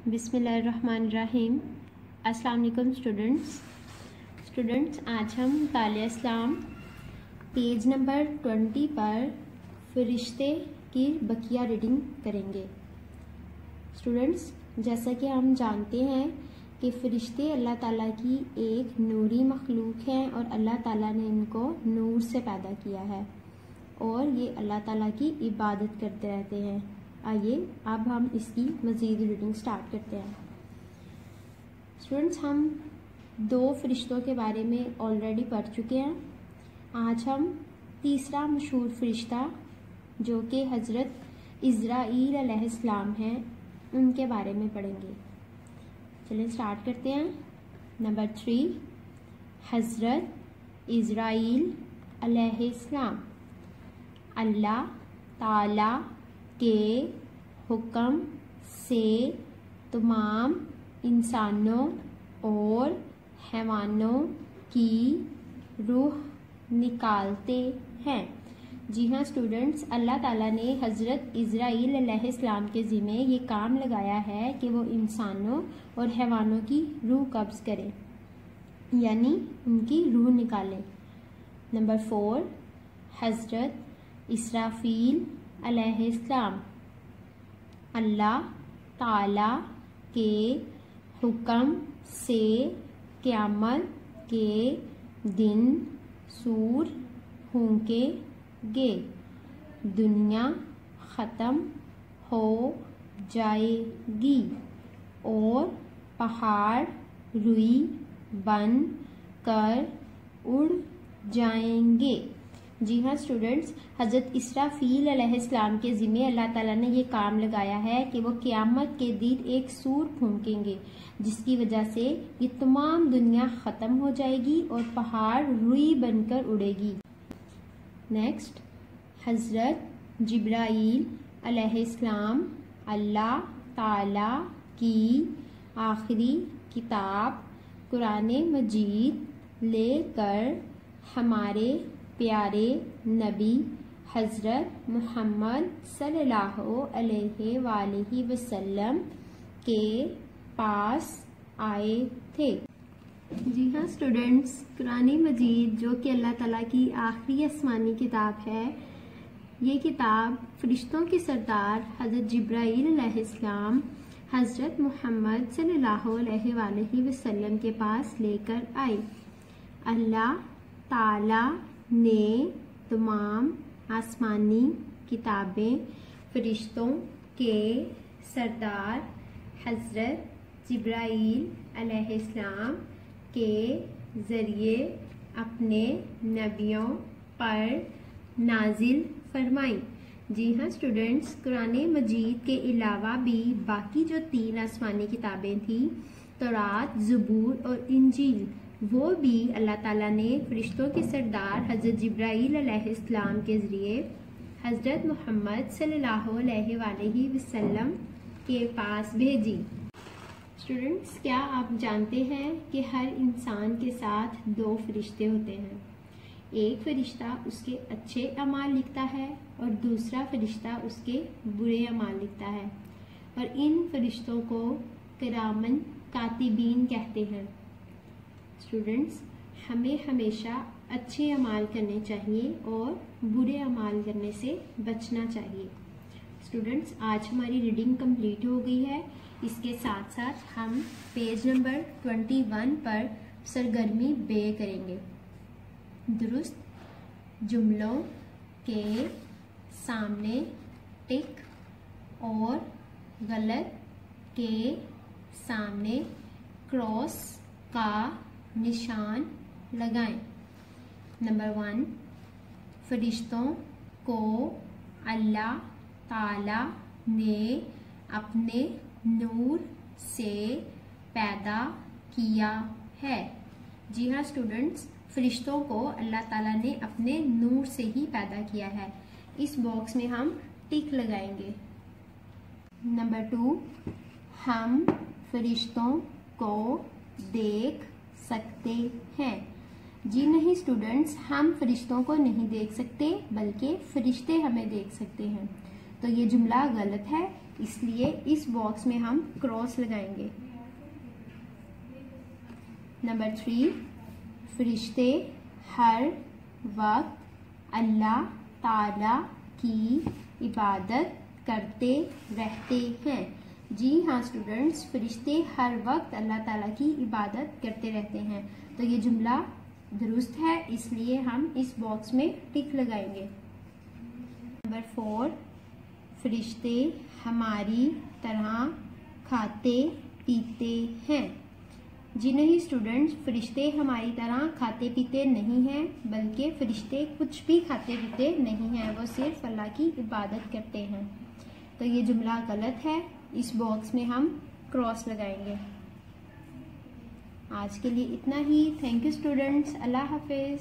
बिस्मिल्लाहिर्रहमानिर्रहीम। अस्सलाम वालेकुम स्टूडेंट्स, आज हम तालिया इस्लाम पेज नंबर 20 पर फरिश्ते की बकिया रीडिंग करेंगे। स्टूडेंट्स, जैसा कि हम जानते हैं कि फरिश्ते अल्लाह ताला की एक नूरी मखलूक हैं और अल्लाह ताला ने इनको नूर से पैदा किया है और ये अल्लाह ताला की इबादत करते रहते हैं। आइए अब हम इसकी मज़ीद रीडिंग स्टार्ट करते हैं। स्टूडेंट्स, हम 2 फरिश्तों के बारे में ऑलरेडी पढ़ चुके हैं। आज हम तीसरा मशहूर फरिश्ता जो कि हज़रत इज़राईल अलैहिस्सलाम हैं उनके बारे में पढ़ेंगे। चलिए स्टार्ट करते हैं। नंबर 3, हज़रत इज़राईल अलैहिस्सलाम अल्लाह ताला के हुक्म से तमाम इंसानों और हैवानों की रूह निकालते हैं। जी हाँ स्टूडेंट्स, अल्लाह ताला ने हज़रत इज़राईल अलैहिस्सलाम के ज़िम्मे ये काम लगाया है कि वो इंसानों और हैवानों की रूह कब्ज़ करें, यानी उनकी रूह निकालें। नंबर 4, हज़रत इसराफील अलैहिस्सलाम अल्लाह ताला के हुक्म से क़यामत के दिन सूर फूंकेंगे, दुनिया ख़त्म हो जाएगी और पहाड़ रुई बन कर उड़ जाएंगे। जी हाँ स्टूडेंट्स, हज़रत इसराफील अलैहिस्सलाम के ज़िम्मे अल्लाह ताला ने ये काम लगाया है कि वो क़यामत के दिन एक सूर फूंकेंगे जिसकी वजह से ये तमाम दुनिया ख़त्म हो जाएगी और पहाड़ रुई बनकर उड़ेगी। नेक्स्ट, हज़रत जिब्राईल अलैहिस्सलाम अल्लाह ताला की आखिरी किताब कुरान मजीद लेकर हमारे प्यारे नबी हज़रत मुहम्मद सल्लल्लाहु अलैहि वसल्लम के पास आए थे। जी हाँ स्टूडेंट्स, कुरान मजीद जो कि अल्लाह ताला की आखिरी आसमानी किताब है, ये किताब फरिश्तों के सरदार हज़रत जिब्राईल अलैहिस्सलाम हज़रत मुहम्मद सल्लल्लाहु अलैहि वसल्लम के पास लेकर आए। अल्लाह ताला ने तमाम आसमानी किताबें फरिश्तों के सरदार हज़रत जिब्राईल अलैहिस्सलाम के ज़रिए अपने नबियों पर नाजिल फरमाई। जी हाँ स्टूडेंट्स, कुरान मजीद के अलावा भी बाकी जो 3 आसमानी किताबें थी, तौरात, ज़बूर और इंजील, वो भी अल्लाह ताला ने फरिश्तों के सरदार हज़रत जिब्राईल अलैहिस्सलाम के ज़रिए हज़रत मुहम्मद सल्लल्लाहु अलैहि वसल्लम के पास भेजी। स्टूडेंट्स, क्या आप जानते हैं कि हर इंसान के साथ 2 फरिश्ते होते हैं। एक फरिश्ता उसके अच्छे अमाल लिखता है और दूसरा फरिश्ता उसके बुरे अमाल लिखता है और इन फरिश्तों को किरामन कातिबीन कहते हैं। स्टूडेंट्स, हमें हमेशा अच्छे अमाल करने चाहिए और बुरे अमाल करने से बचना चाहिए। स्टूडेंट्स, आज हमारी रीडिंग कंप्लीट हो गई है। इसके साथ साथ हम पेज नंबर 21 पर सरगर्मी बे करेंगे। दुरुस्त जुमलों के सामने टिक और गलत के सामने क्रॉस का निशान लगाएं। नंबर 1, फरिश्तों को अल्लाह ताला ने अपने नूर से पैदा किया है। जी हाँ स्टूडेंट्स, फरिश्तों को अल्लाह ताला ने अपने नूर से ही पैदा किया है। इस बॉक्स में हम टिक लगाएंगे। नंबर 2, हम फरिश्तों को देख सकते हैं। जी नहीं स्टूडेंट्स, हम फरिश्तों को नहीं देख सकते बल्कि फरिश्ते हमें देख सकते हैं। तो ये जुमला गलत है। इसलिए इस बॉक्स में हम क्रॉस लगाएंगे। नंबर 3, फरिश्ते हर वक्त अल्लाह ताला की इबादत करते रहते हैं। जी हाँ स्टूडेंट्स, फरिश्ते हर वक्त अल्लाह ताला की इबादत करते रहते हैं। तो ये जुमला दुरुस्त है, इसलिए हम इस बॉक्स में टिक लगाएंगे। नंबर 4, फरिश्ते हमारी तरह खाते पीते हैं। जी नहीं स्टूडेंट्स, फरिश्ते हमारी तरह खाते पीते नहीं हैं, बल्कि फरिश्ते कुछ भी खाते पीते नहीं हैं, वो सिर्फ अल्लाह की इबादत करते हैं। तो ये जुमला गलत है, इस बॉक्स में हम क्रॉस लगाएंगे। आज के लिए इतना ही। थैंक यू स्टूडेंट्स, अल्लाह हाफिज।